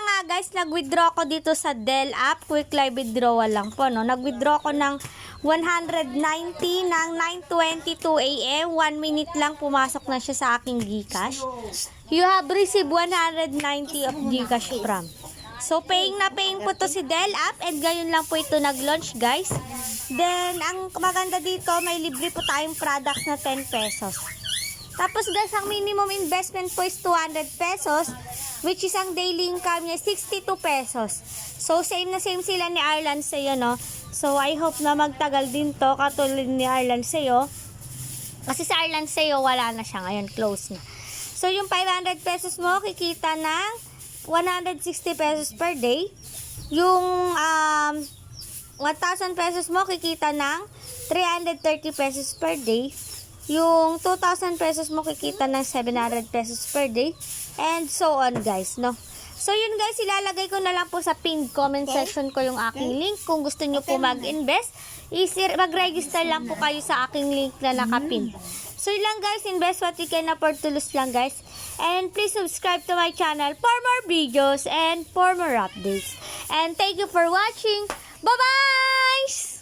nga guys, nag-withdraw ko dito sa Dell app. Quick live withdrawal lang po, no? Nag-withdraw ko ng 190 ng 9:22 AM. 1 minute lang pumasok na siya sa aking GCash. You have received 190 of GCash from. So, paying na paying po to si Dell app and gayon lang po ito nag-launch guys. Then, ang maganda dito, may libre po tayong products na 10 pesos. Tapos guys, ang minimum investment po is 200 pesos, which is ang daily income niya 62 pesos. So, same na same sila ni Ireland sa'yo, no? So, I hope na magtagal din to, katulad ni Ireland sa'yo. Kasi sa Ireland sa'yo, wala na siya ngayon, close na. So, yung 500 pesos mo, kikita ng 160 pesos per day. Yung 1,000 pesos mo, kikita ng 330 pesos per day. Yung 2,000 pesos mo, kikita ng 700 pesos per day. And so on, guys, no? So, yun guys, ilalagay ko na lang po sa pinned comment section ko yung aking link. Kung gusto nyo po mag-invest, mag-register lang po kayo sa aking link na nakapin. So, yun lang guys, invest what you can afford to lose lang guys. And please subscribe to my channel for more videos and for more updates. And thank you for watching. Bye-bye!